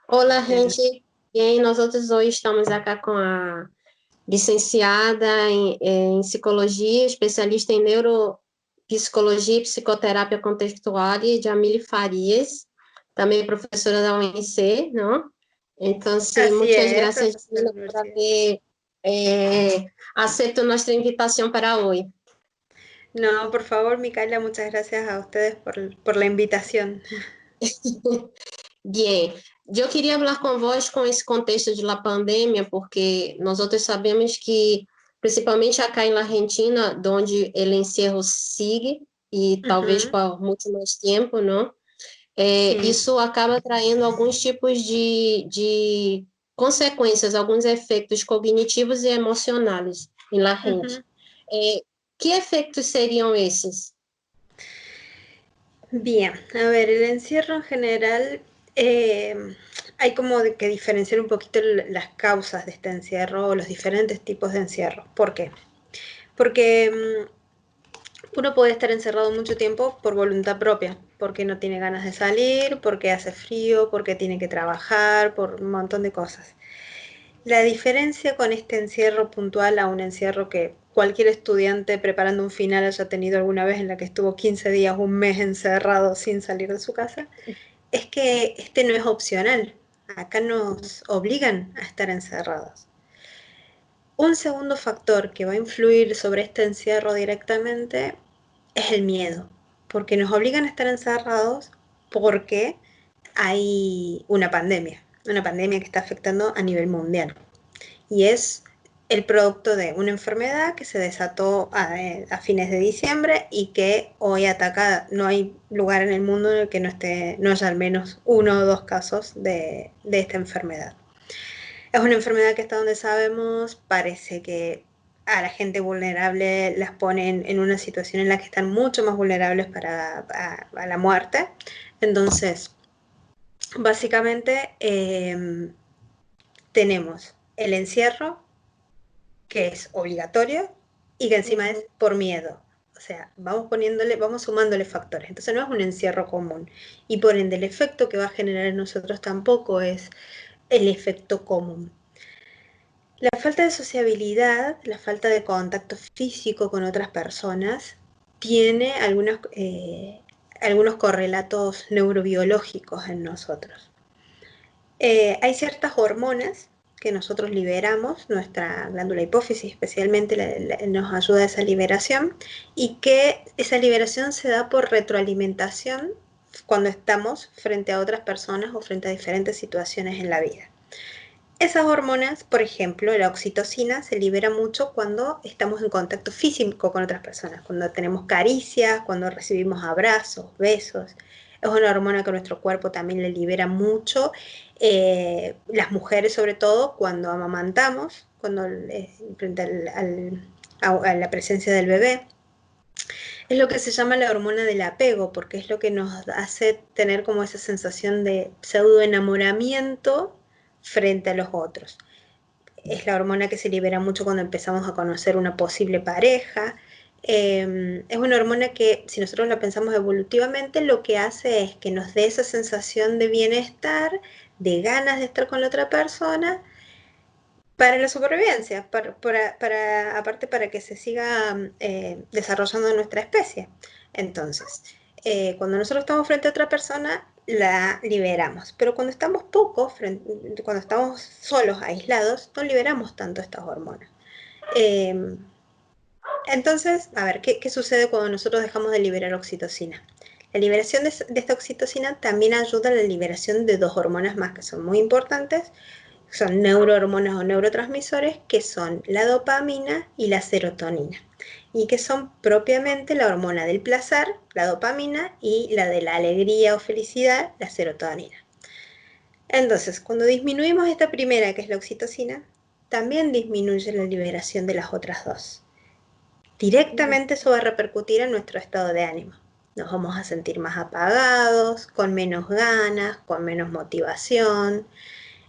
Olá, Bueno, gente. Bem, nós outros hoje estamos aqui com a licenciada em psicologia, especialista em neuropsicologia e psicoterapia contextual, Jamile Farias, também professora da UNC, não? Então, sim, así muitas es, graças, profesor de la Jamila, por universidad. haber aceito nossa invitação para hoje. No, por favor, Micaela, muchas gracias a ustedes por la invitación. Bien, eu queria falar convosco com esse contexto de la pandemia, porque nós outros sabemos que, principalmente acá em Argentina, onde ele encerro sigue, e talvez Ujú, por muito mais tempo, não? sí. Isso acaba traindo alguns tipos de consequências, alguns efeitos cognitivos e emocionais em la gente. Ujú. É, que efeitos seriam esses? Bien, a ver, el encierro en general, hay como que diferenciar un poquito las causas de este encierro o los diferentes tipos de encierro. ¿Por qué? Porque uno puede estar encerrado mucho tiempo por voluntad propia, porque no tiene ganas de salir, porque hace frío, porque tiene que trabajar, por un montón de cosas. La diferencia con este encierro puntual a un encierro que cualquier estudiante preparando un final haya tenido alguna vez en la que estuvo 15 días, un mes encerrado sin salir de su casa, es que este no es opcional. Acá nos obligan a estar encerrados. Un segundo factor que va a influir sobre este encierro directamente es el miedo, porque nos obligan a estar encerrados porque hay una pandemia que está afectando a nivel mundial y es el producto de una enfermedad que se desató a fines de diciembre y que hoy ataca, no hay lugar en el mundo en el que no haya al menos uno o dos casos de esta enfermedad. Es una enfermedad que hasta donde sabemos parece que a la gente vulnerable las ponen en una situación en la que están mucho más vulnerables a la muerte. Entonces, básicamente tenemos el encierro, que es obligatorio y que encima Uhum. es por miedo. O sea, vamos sumándole factores. Entonces no es un encierro común. Y por ende el efecto que va a generar en nosotros tampoco es el efecto común. La falta de sociabilidad, la falta de contacto físico con otras personas, tiene algunos correlatos neurobiológicos en nosotros. Hay ciertas hormonas que nosotros liberamos, nuestra glándula hipófisis especialmente nos ayuda a esa liberación, y que esa liberación se da por retroalimentación cuando estamos frente a otras personas o frente a diferentes situaciones en la vida. Esas hormonas, por ejemplo, la oxitocina se libera mucho cuando estamos en contacto físico con otras personas, cuando tenemos caricias, cuando recibimos abrazos, besos. Es una hormona que nuestro cuerpo también le libera mucho. Las mujeres, sobre todo, cuando amamantamos, cuando frente a la presencia del bebé, es lo que se llama la hormona del apego, porque es lo que nos hace tener como esa sensación de pseudo enamoramiento frente a los otros. Es la hormona que se libera mucho cuando empezamos a conocer una posible pareja. Es una hormona que, si nosotros la pensamos evolutivamente, lo que hace es que nos dé esa sensación de bienestar, de ganas de estar con la otra persona, para la supervivencia, aparte para que se siga desarrollando nuestra especie. Entonces, cuando nosotros estamos frente a otra persona, la liberamos, pero cuando estamos pocos, cuando estamos solos, aislados, no liberamos tanto estas hormonas. Eh, entonces, a ver, ¿qué sucede cuando nosotros dejamos de liberar oxitocina? La liberación de esta oxitocina también ayuda a la liberación de dos hormonas más que son muy importantes, son neurohormonas o neurotransmisores, que son la dopamina y la serotonina, y que son propiamente la hormona del placer, la dopamina, y la de la alegría o felicidad, la serotonina. Entonces, cuando disminuimos esta primera, que es la oxitocina, también disminuye la liberación de las otras dos. Directamente eso va a repercutir en nuestro estado de ánimo. Nos vamos a sentir más apagados, con menos ganas, con menos motivación,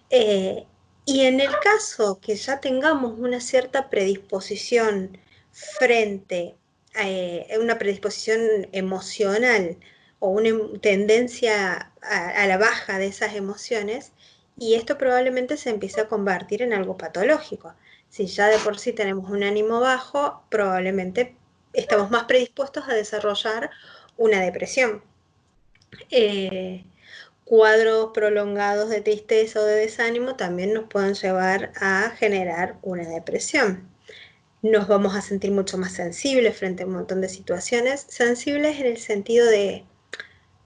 eh, y en el caso que ya tengamos una cierta predisposición frente a una predisposición emocional o una tendencia a la baja de esas emociones, y esto probablemente se empiece a convertir en algo patológico. Si ya de por sí tenemos un ánimo bajo, probablemente estamos más predispuestos a desarrollar una depresión. Cuadros prolongados de tristeza o de desánimo también nos pueden llevar a generar una depresión. Nos vamos a sentir mucho más sensibles frente a un montón de situaciones, sensibles en el sentido de,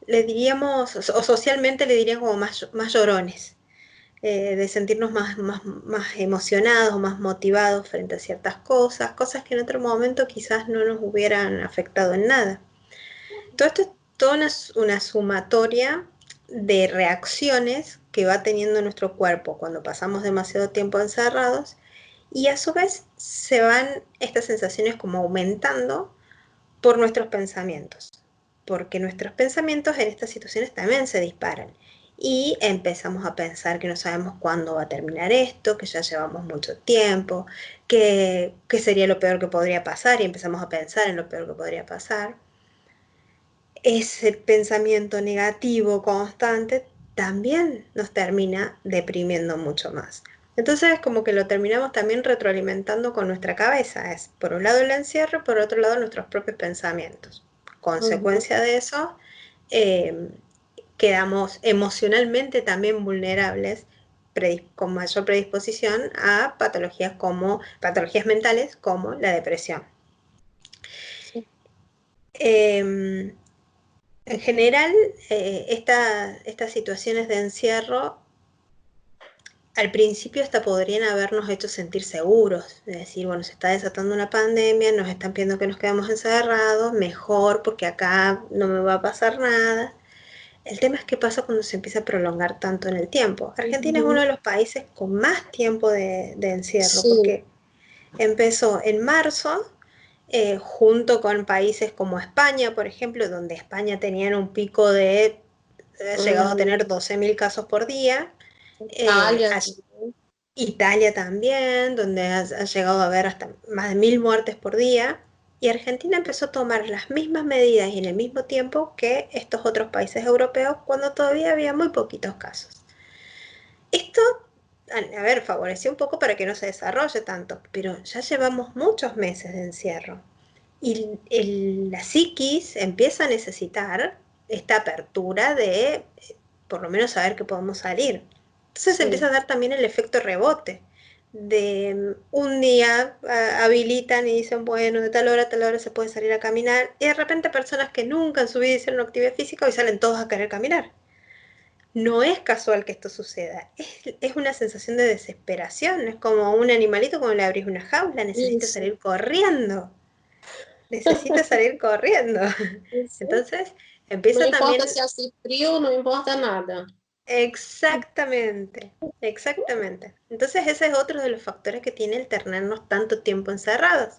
le diríamos, o socialmente le dirían como más llorones, de sentirnos más emocionados, más motivados frente a ciertas cosas, cosas que en otro momento quizás no nos hubieran afectado en nada. Todo esto es toda una sumatoria de reacciones que va teniendo nuestro cuerpo cuando pasamos demasiado tiempo encerrados, y a su vez se van estas sensaciones como aumentando por nuestros pensamientos, porque nuestros pensamientos en estas situaciones también se disparan y empezamos a pensar que no sabemos cuándo va a terminar esto, que ya llevamos mucho tiempo, que sería lo peor que podría pasar, y empezamos a pensar en lo peor que podría pasar. Ese pensamiento negativo constante también nos termina deprimiendo mucho más. Entonces, como que lo terminamos también retroalimentando con nuestra cabeza. Es por un lado el encierro, por otro lado nuestros propios pensamientos. Uhum. Consecuencia de eso, eh, quedamos emocionalmente también vulnerables, con mayor predisposición a patologías mentales como la depresión. Sim. Eh, En general, estas situaciones de encierro al principio hasta podrían habernos hecho sentir seguros, es decir, bueno, se está desatando una pandemia, nos están pidiendo que nos quedemos encerrados, mejor porque acá no me va a pasar nada. El tema es qué pasa cuando se empieza a prolongar tanto en el tiempo. Argentina es uno Uhum. de los países con más tiempo de encierro, Sim. porque empezó en marzo, junto con países como España, por ejemplo, donde España tenían un pico de, ha llegado a Uhum. tener 12.000 casos por día. Itália. Italia también, donde ha llegado a haber hasta más de 1.000 muertes por día. Y Argentina empezó a tomar las mismas medidas y en el mismo tiempo que estos otros países europeos, cuando todavía había muy poquitos casos. Esto, a ver, favoreció un poco para que no se desarrolle tanto, pero ya llevamos muchos meses de encierro. Y la psiquis empieza a necesitar esta apertura de por lo menos saber que podemos salir. Entonces empieza Sim. a dar también el efecto rebote. De un día habilitan y dicen, bueno, de tal hora a tal hora se puede salir a caminar, y de repente personas que nunca en su vida hicieron actividad física hoy salen todos a querer caminar. No es casual que esto suceda, es una sensación de desesperación, es como un animalito cuando le abrís una jaula, necesita Isso. salir corriendo, necesita salir corriendo. Isso. Entonces Não empieza importa también. se hace frio, não importa nada. Exactamente, exactamente. Entonces ese es otro de los factores que tiene el tenernos tanto tiempo encerrados,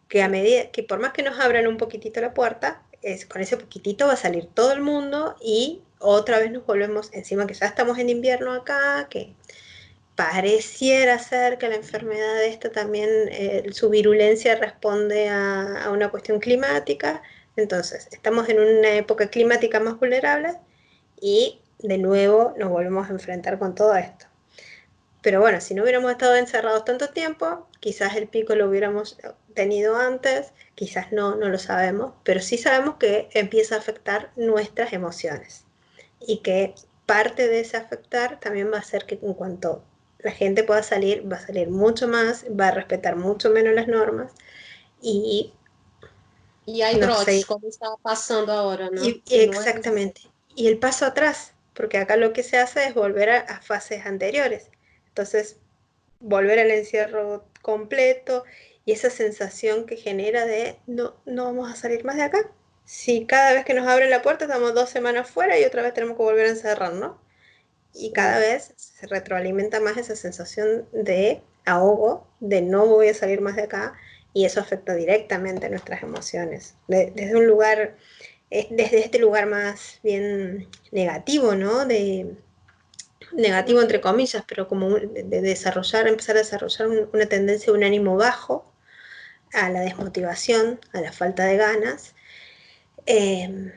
que a medida que por más que nos abran un poquitito la puerta, con ese poquitito va a salir todo el mundo y otra vez nos volvemos, encima que ya estamos en invierno acá, que pareciera ser que la enfermedad esta también, su virulencia responde a una cuestión climática. Entonces estamos en una época climática más vulnerable y de nuevo nos volvemos a enfrentar con todo esto. Pero bueno, si no hubiéramos estado encerrados tanto tiempo, quizás el pico lo hubiéramos tenido antes, quizás no, no lo sabemos, pero sí sabemos que empieza a afectar nuestras emociones y que parte de ese afectar también va a ser que en cuanto la gente pueda salir, va a salir mucho más, va a respetar mucho menos las normas y E aí, no trotes, sé, como está passando a hora, né? y Não é? exactamente. Y el paso atrás, porque acá lo que se hace es volver a fases anteriores. Entonces, volver al encierro completo y esa sensación que genera de no, no vamos a salir más de acá. Si cada vez que nos abren la puerta estamos 2 semanas fuera y otra vez tenemos que volver a encerrarnos. Y cada Sim. vez se retroalimenta más esa sensación de ahogo, de no voy a salir más de acá, y eso afecta directamente a nuestras emociones. Desde un lugar, desde este lugar más bien negativo, ¿no? Negativo entre comillas, pero como de desarrollar, empezar a desarrollar una tendencia, un ánimo bajo, a la desmotivación, a la falta de ganas. Eh,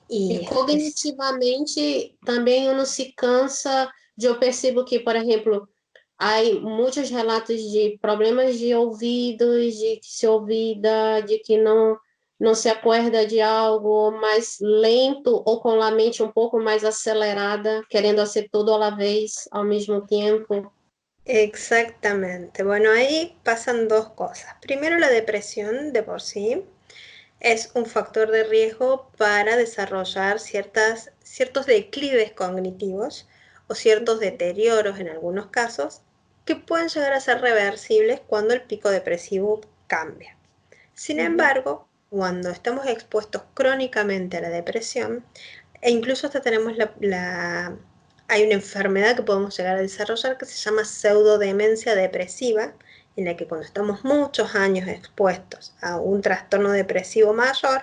E y cognitivamente também uno se cansa eu percebo que, por exemplo, há muitos relatos de problemas de ouvidos, de que se olvida, de que não se acorda de algo mais lento ou com a mente um pouco mais acelerada, querendo hacer tudo à la vez, ao mesmo tempo. Exactamente. Bueno, ahí pasan dos cosas. Primero, la depresión de por sí es un factor de riesgo para desarrollar ciertos declives cognitivos o ciertos deterioros en algunos casos que pueden llegar a ser reversibles cuando el pico depresivo cambia. Sin embargo, cuando estamos expuestos crónicamente a la depresión, e incluso hasta tenemos hay una enfermedad que podemos llegar a desarrollar que se llama pseudodemencia depresiva, en la que cuando estamos muchos años expuestos a un trastorno depresivo mayor,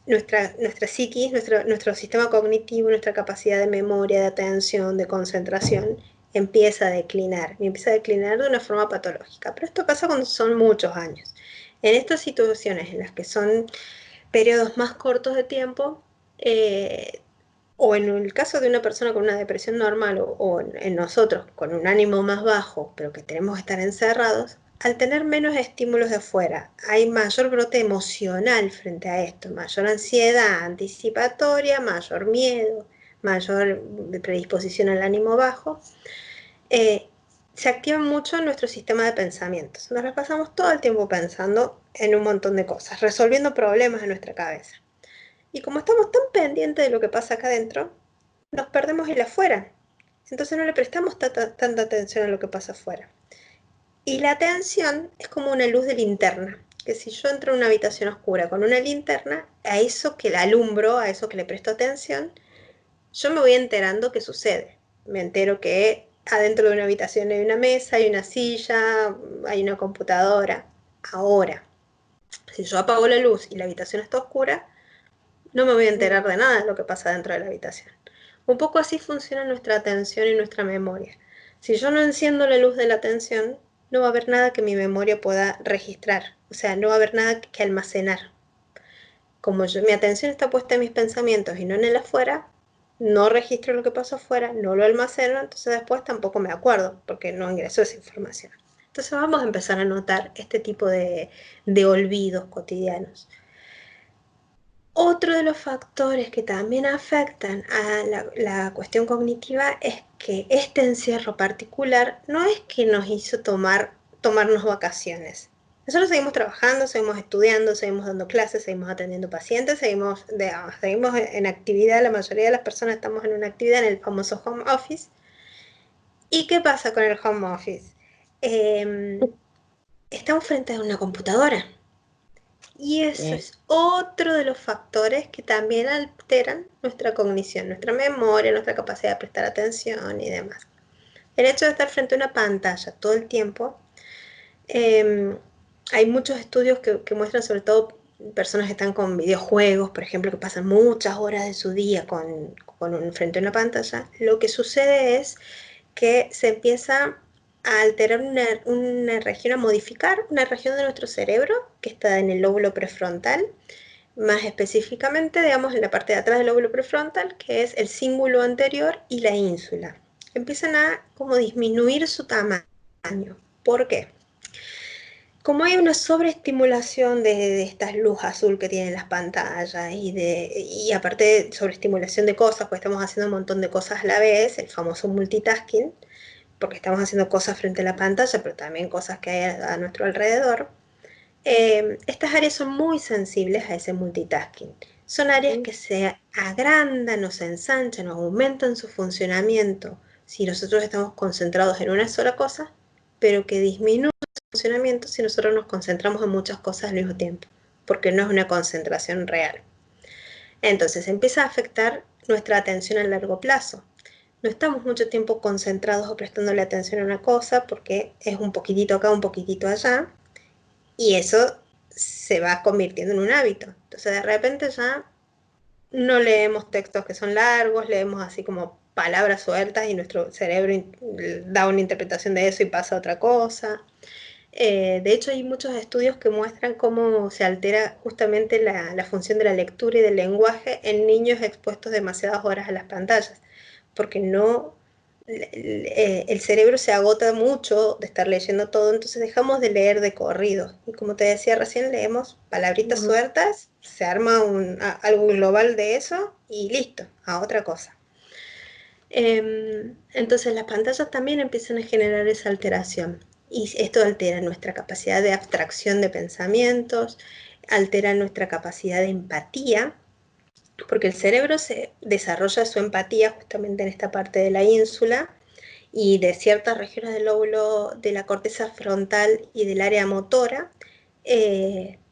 nuestra psiquis, nuestro sistema cognitivo, nuestra capacidad de memoria, de atención, de concentración, empieza a declinar, y empieza a declinar de una forma patológica. Pero esto pasa cuando son muchos años. En estas situaciones en las que son periodos más cortos de tiempo, o en el caso de una persona con una depresión normal, o en nosotros con un ánimo más bajo, pero que tenemos que estar encerrados, al tener menos estímulos de afuera, hay mayor brote emocional frente a esto, mayor ansiedad anticipatoria, mayor miedo, mayor predisposición al ánimo bajo. Se activa mucho nuestro sistema de pensamientos. Nos pasamos todo el tiempo pensando en un montón de cosas, resolviendo problemas en nuestra cabeza. Y como estamos tan pendientes de lo que pasa acá adentro, nos perdemos el afuera. Entonces no le prestamos tanta atención a lo que pasa afuera. Y la atención es como una luz de linterna, que si yo entro en una habitación oscura con una linterna, a eso que la alumbro, a eso que le presto atención, yo me voy enterando qué sucede. Me entero que adentro de una habitación hay una mesa, hay una silla, hay una computadora. Ahora, si yo apago la luz y la habitación está oscura, no me voy a enterar de nada de lo que pasa dentro de la habitación. Un poco así funciona nuestra atención y nuestra memoria. Si yo no enciendo la luz de la atención, no va a haber nada que mi memoria pueda registrar. O sea, no va a haber nada que almacenar. Como mi atención está puesta en mis pensamientos y no en el afuera, no registro lo que pasa afuera, no lo almaceno, entonces después tampoco me acuerdo, porque no ingreso esa información. Entonces vamos a empezar a notar este tipo de olvidos cotidianos. Otro de los factores que también afectan a la cuestión cognitiva es que este encierro particular no es que nos hizo tomarnos vacaciones. Nosotros seguimos trabajando, seguimos estudiando, seguimos dando clases, seguimos atendiendo pacientes, seguimos en actividad, la mayoría de las personas estamos en una actividad en el famoso home office. ¿Y qué pasa con el home office? Estamos frente a una computadora. Y eso es otro de los factores que también alteran nuestra cognición, nuestra memoria, nuestra capacidad de prestar atención y demás. El hecho de estar frente a una pantalla todo el tiempo, hay muchos estudios que muestran sobre todo personas que están con videojuegos, por ejemplo, que pasan muchas horas de su día frente a una pantalla. Lo que sucede es que se empieza a alterar una región, a modificar una región de nuestro cerebro que está en el lóbulo prefrontal, más específicamente, digamos, en la parte de atrás del lóbulo prefrontal, que es el cíngulo anterior y la ínsula. Empiezan a como disminuir su tamaño. ¿Por qué? Como hay una sobreestimulación de esta luz azul que tienen las pantallas y aparte de sobreestimulación de cosas, pues estamos haciendo un montón de cosas a la vez, el famoso multitasking, porque estamos haciendo cosas frente a la pantalla, pero también cosas que hay a nuestro alrededor. Estas áreas son muy sensibles a ese multitasking. Son áreas que se agrandan o se ensanchan o aumentan su funcionamiento si nosotros estamos concentrados en una sola cosa, pero que disminuyen su funcionamiento si nosotros nos concentramos en muchas cosas al mismo tiempo, porque no es una concentración real. Entonces empieza a afectar nuestra atención a largo plazo. No estamos mucho tiempo concentrados o prestándole atención a una cosa porque es un poquitito acá, un poquitito allá, y eso se va convirtiendo en un hábito. Entonces de repente ya no leemos textos que son largos, leemos así como palabras sueltas y nuestro cerebro da una interpretación de eso y pasa a otra cosa. De hecho, hay muchos estudios que muestran cómo se altera justamente la función de la lectura y del lenguaje en niños expuestos demasiadas horas a las pantallas, porque no, el cerebro se agota mucho de estar leyendo todo, entonces dejamos de leer de corrido. Y como te decía recién, leemos palabritas sueltas, se arma algo global de eso y listo, a otra cosa. Entonces las pantallas también empiezan a generar esa alteración. Y esto altera nuestra capacidad de abstracción de pensamientos, altera nuestra capacidad de empatía, porque el cerebro se desarrolla su empatía justamente en esta parte de la ínsula y de ciertas regiones del lóbulo de la corteza frontal y del área motora,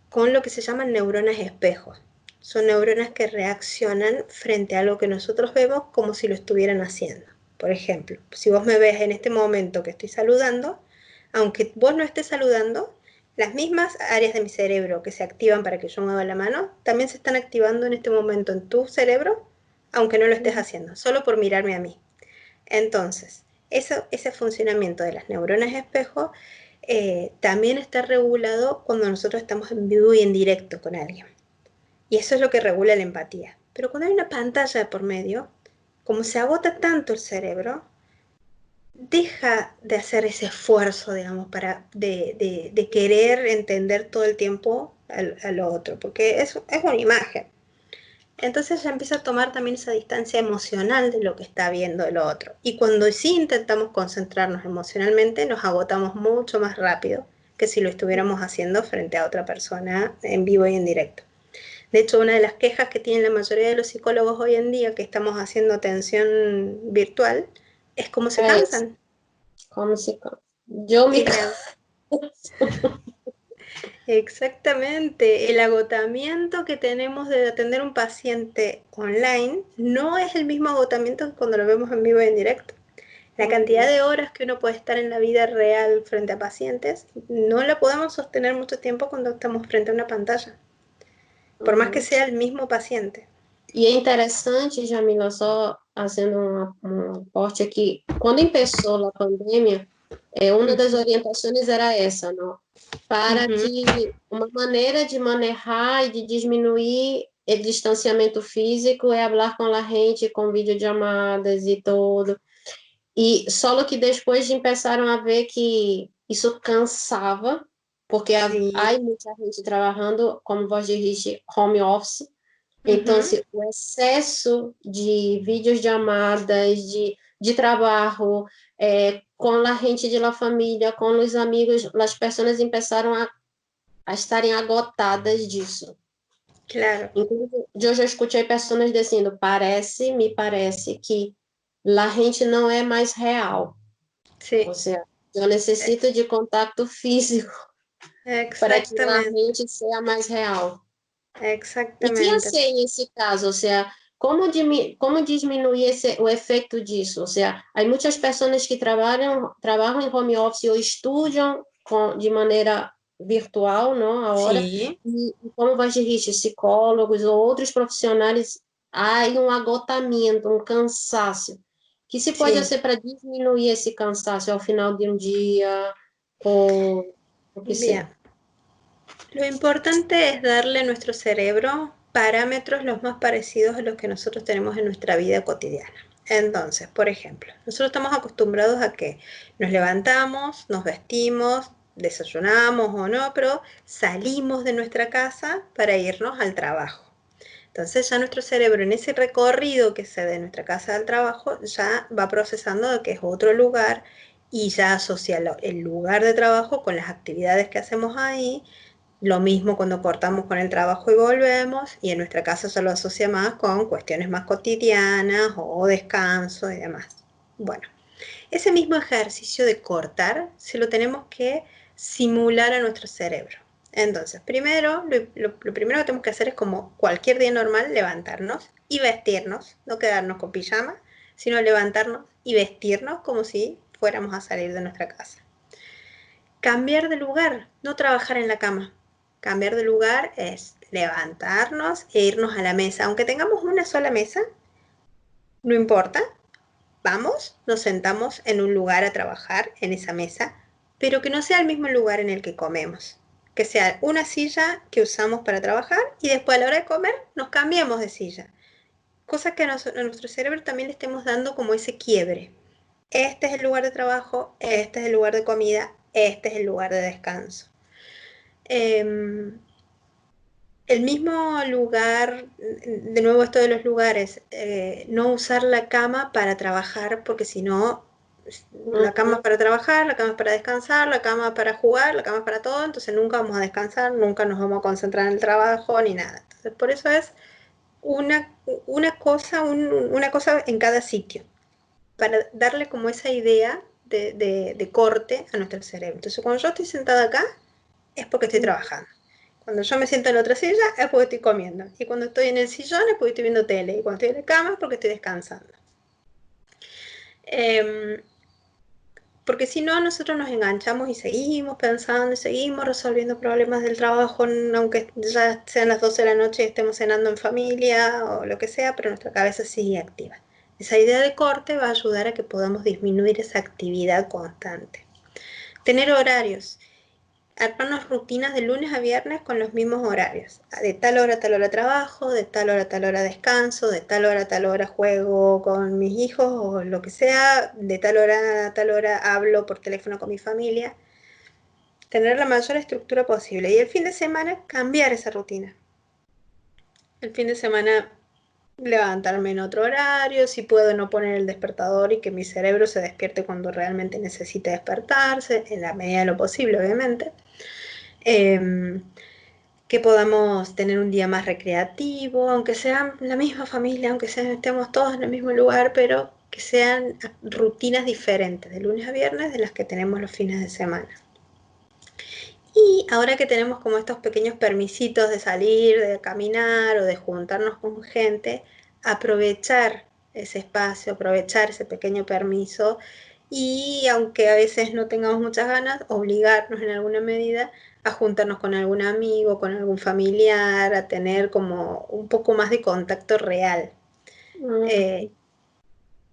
con lo que se llaman neuronas espejos. Son neuronas que reaccionan frente a algo que nosotros vemos como si lo estuvieran haciendo. Por ejemplo, si vos me ves en este momento que estoy saludando, aunque vos no estés saludando, las mismas áreas de mi cerebro que se activan para que yo mueva la mano, también se están activando en este momento en tu cerebro, aunque no lo estés haciendo, solo por mirarme a mí. Entonces, ese funcionamiento de las neuronas espejo también está regulado cuando nosotros estamos en vivo y en directo con alguien. Y eso es lo que regula la empatía. Pero cuando hay una pantalla de por medio, como se agota tanto el cerebro, deja de hacer ese esfuerzo, digamos, de querer entender todo el tiempo al otro, porque es una imagen. Entonces ya empieza a tomar también esa distancia emocional de lo que está viendo el otro. Y cuando sí intentamos concentrarnos emocionalmente, nos agotamos mucho más rápido que si lo estuviéramos haciendo frente a otra persona en vivo y en directo. De hecho, una de las quejas que tienen la mayoría de los psicólogos hoy en día que estamos haciendo atención virtual es cómo se cansan. ¿Cómo se cansa? Yo me canso. Exactamente, el agotamiento que tenemos de atender un paciente online no es el mismo agotamiento que cuando lo vemos en vivo y en directo. La cantidad de horas que uno puede estar en la vida real frente a pacientes no la podemos sostener mucho tiempo cuando estamos frente a una pantalla, por más que sea el mismo paciente. E é interessante, Jamila, só fazendo um aporte aqui, quando começou a pandemia, uma das orientações era essa, não? Para que uma maneira de manejar e de diminuir o distanciamento físico é falar com a gente, com videochamadas e tudo. E só que depois começaram a ver que isso cansava, porque há muita gente trabalhando, como vós disse, home office. Então, o excesso de videochamadas, de trabalho, com a gente de la família, com os amigos, as pessoas começaram a estarem agotadas disso. Claro. Inclusive, eu já escutei pessoas dizendo, me parece que a gente não é mais real. Sí. Ou seja, eu necessito de contato físico para que a gente seja mais real. Exactamente. E que assim, nesse caso, ou seja, como diminuir o efeito disso? Ou seja, há muitas pessoas que trabalham em home office ou estudam de maneira virtual, não? Agora, e como vai dirigir psicólogos ou outros profissionais, há um agotamento, um cansaço. Que se pode ser para diminuir esse cansaço ao final de um dia ou o que seja? Lo importante es darle a nuestro cerebro parámetros los más parecidos a los que nosotros tenemos en nuestra vida cotidiana. Entonces, por ejemplo, nosotros estamos acostumbrados a que nos levantamos, nos vestimos, desayunamos o no, pero salimos de nuestra casa para irnos al trabajo. Entonces ya nuestro cerebro en ese recorrido que se da de nuestra casa al trabajo ya va procesando de que es otro lugar y ya asocia el lugar de trabajo con las actividades que hacemos ahí. Lo mismo cuando cortamos con el trabajo y volvemos, y en nuestra casa se lo asocia más con cuestiones más cotidianas o descanso y demás. Bueno, ese mismo ejercicio de cortar se lo tenemos que simular a nuestro cerebro. Entonces, primero, lo primero que tenemos que hacer es como cualquier día normal, levantarnos y vestirnos, no quedarnos con pijama, sino levantarnos y vestirnos como si fuéramos a salir de nuestra casa. Cambiar de lugar, no trabajar en la cama. Cambiar de lugar es levantarnos e irnos a la mesa. Aunque tengamos una sola mesa, no importa. Vamos, nos sentamos en un lugar a trabajar en esa mesa, pero que no sea el mismo lugar en el que comemos. Que sea una silla que usamos para trabajar y después a la hora de comer nos cambiemos de silla. cosa que a nuestro cerebro también le estemos dando como ese quiebre. Este es el lugar de trabajo, este es el lugar de comida, este es el lugar de descanso. El mismo lugar, de nuevo esto de los lugares, no usar la cama para trabajar, porque si no, la cama es para trabajar, la cama es para descansar, la cama es para jugar, la cama es para todo, entonces nunca vamos a descansar, nunca nos vamos a concentrar en el trabajo ni nada. Entonces por eso es una cosa en cada sitio, para darle como esa idea de corte a nuestro cerebro. Entonces cuando yo estoy sentada acá, es porque estoy trabajando. Cuando yo me siento en la otra silla es porque estoy comiendo. Y cuando estoy en el sillón es porque estoy viendo tele. Y cuando estoy en la cama es porque estoy descansando. Porque si no, nosotros nos enganchamos y seguimos pensando y seguimos resolviendo problemas del trabajo, aunque ya sean las 12 de la noche y estemos cenando en familia o lo que sea, pero nuestra cabeza sigue activa. Esa idea de corte va a ayudar a que podamos disminuir esa actividad constante. Tener horarios. Armarnos rutinas de lunes a viernes con los mismos horarios. De tal hora a tal hora trabajo, de tal hora a tal hora descanso, de tal hora a tal hora juego con mis hijos o lo que sea, de tal hora a tal hora hablo por teléfono con mi familia. Tener la mayor estructura posible. Y el fin de semana cambiar esa rutina. El fin de semana levantarme en otro horario, si puedo no poner el despertador y que mi cerebro se despierte cuando realmente necesite despertarse, en la medida de lo posible, obviamente. Que podamos tener un día más recreativo, aunque sean la misma familia, aunque estemos todos en el mismo lugar, pero que sean rutinas diferentes de lunes a viernes de las que tenemos los fines de semana. Y ahora que tenemos como estos pequeños permisitos de salir, de caminar o de juntarnos con gente, aprovechar ese espacio, aprovechar ese pequeño permiso y aunque a veces no tengamos muchas ganas, obligarnos en alguna medida a juntarnos con algún amigo, con algún familiar, a tener como un poco más de contacto real.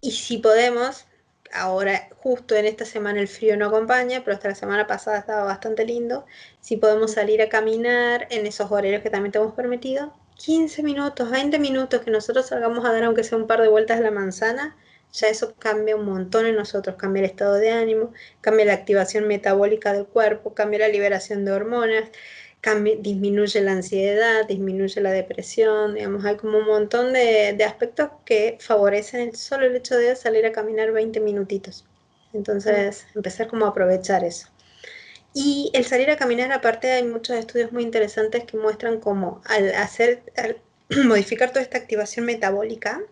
Y si podemos, ahora justo en esta semana el frío no acompaña, pero hasta la semana pasada estaba bastante lindo, si podemos salir a caminar en esos horarios que también te hemos permitido, 15 minutos, 20 minutos que nosotros salgamos a dar aunque sea un par de vueltas a la manzana, ya eso cambia un montón en nosotros, cambia el estado de ánimo, cambia la activación metabólica del cuerpo, cambia la liberación de hormonas, disminuye la ansiedad, disminuye la depresión, digamos, hay como un montón de aspectos que favorecen solo el hecho de salir a caminar 20 minutitos. Entonces, empezar como a aprovechar eso. Y el salir a caminar, aparte hay muchos estudios muy interesantes que muestran cómo al modificar toda esta activación metabólica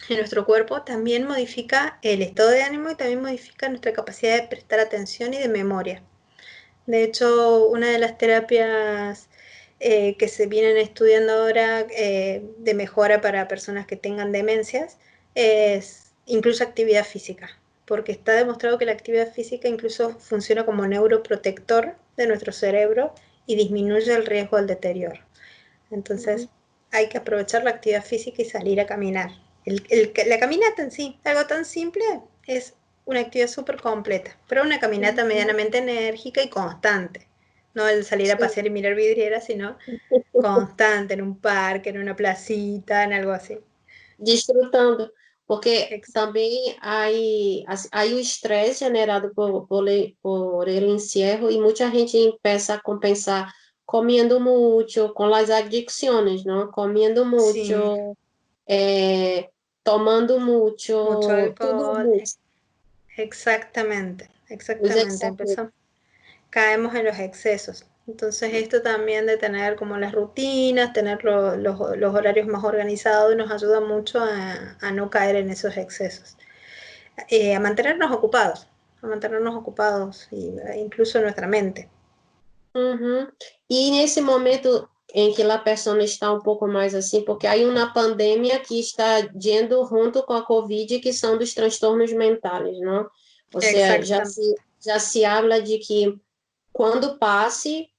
en nuestro cuerpo, también modifica el estado de ánimo y también modifica nuestra capacidad de prestar atención y de memoria. De hecho, una de las terapias que se vienen estudiando ahora de mejora para personas que tengan demencias es incluso actividad física, porque está demostrado que la actividad física incluso funciona como neuroprotector de nuestro cerebro y disminuye el riesgo del deterioro. Entonces, hay que aprovechar la actividad física y salir a caminar. La caminata en sí, algo tan simple, es una actividad súper completa, pero una caminata medianamente enérgica y constante. No el salir a pasear y mirar vidrieras, sino constante en un parque, en una placita, en algo así. Desfrutando, porque Exacto. também aí o estresse generado por el encierro e muita gente empieza a compensar comiendo mucho, con las adicciones, ¿no? Comiendo Sí, mucho, tomando mucho mucho, tudo alcohol. mucho, Exactamente, os exactamente. exageros. Empezamos. Caemos en los excesos. Entonces esto también de tener como las rutinas, tener los horarios más organizados nos ayuda mucho a no caer en esos excesos. A mantenernos ocupados incluso nuestra mente. Uhum. E nesse momento em que a pessoa está um pouco mais assim, porque há uma pandemia que está indo junto com a Covid, que são dos transtornos mentais, não? Ou seja, Exactamente. já se habla de que quando passe,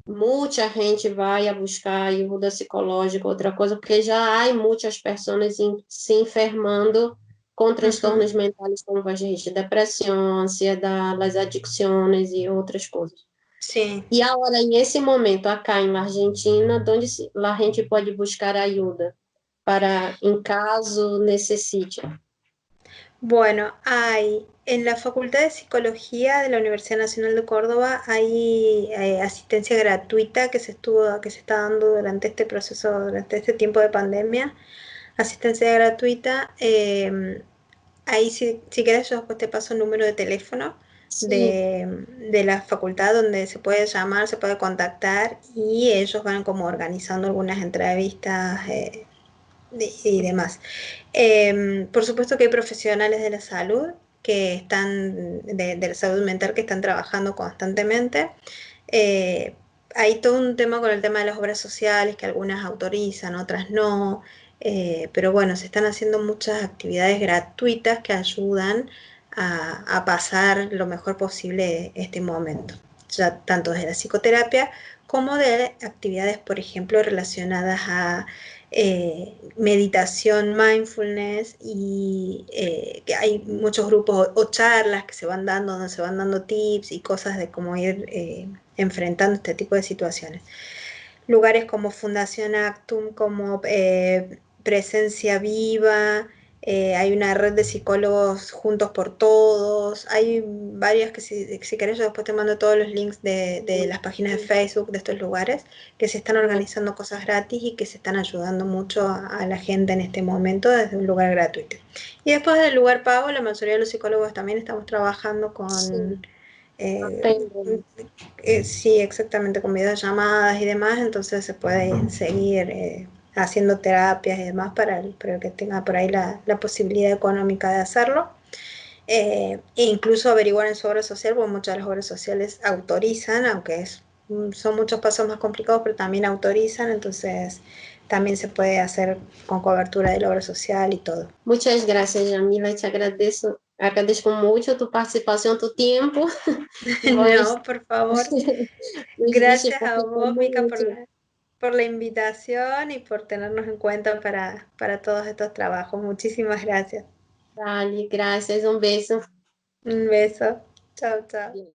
muita gente vai a buscar ajuda psicológica, outra coisa, porque já há muitas pessoas se enfermando com Ujú. transtornos mentais, como a gente, depressão, ansiedade, as adicções e outras coisas. Sí. E agora, nesse momento, acá em Argentina, onde a gente pode buscar ajuda? para, em caso necessite? Bueno, hay en la Facultad de Psicología de la Universidad Nacional de Córdoba hay asistencia gratuita que se está dando durante este proceso, durante este tiempo de pandemia. Asistencia gratuita. Ahí si querés yo después te paso el número de teléfono Sim, de la facultad donde se puede llamar, se puede contactar y ellos van como organizando algunas entrevistas y demás. Por supuesto que hay profesionales de la salud que están, de la salud mental que están trabajando constantemente. Eh, Hay todo un tema con el tema de las obras sociales, que algunas autorizan, otras no. Pero bueno, se están haciendo muchas actividades gratuitas que ayudan a pasar lo mejor posible este momento, ya tanto desde la psicoterapia como de actividades, por ejemplo, relacionadas a meditación, mindfulness y que hay muchos grupos o charlas que se van dando, donde se van dando tips y cosas de cómo ir enfrentando este tipo de situaciones. Lugares como Fundación Actum, como Presencia Viva, hay una red de psicólogos juntos por todos, hay varias que si querés yo después te mando todos los links de las páginas de Facebook de estos lugares que se están organizando cosas gratis y que se están ayudando mucho a la gente en este momento desde un lugar gratuito. Y después del lugar pago, la mayoría de los psicólogos también estamos trabajando con sim, eh, atendo. sí, exactamente, con videollamadas y demás, entonces se puede seguir haciendo terapias y demás para el que tenga por ahí la posibilidad económica de hacerlo. E incluso averiguar en su obra social, porque muchas de las obras sociales autorizan, aunque son muchos pasos más complicados, pero también autorizan, entonces también se puede hacer con cobertura de la obra social y todo. Muchas gracias, Jamila. Te agradeço muito a tua participação, tu tempo. Voz, No, por favor. Luiz Vixe, Gracias a porque foi vos, Mica, muito. por la invitación y por tenernos en cuenta para todos estos trabajos. Muchísimas gracias. Vale, graças. Um beijo. Un beso. Chao, chao.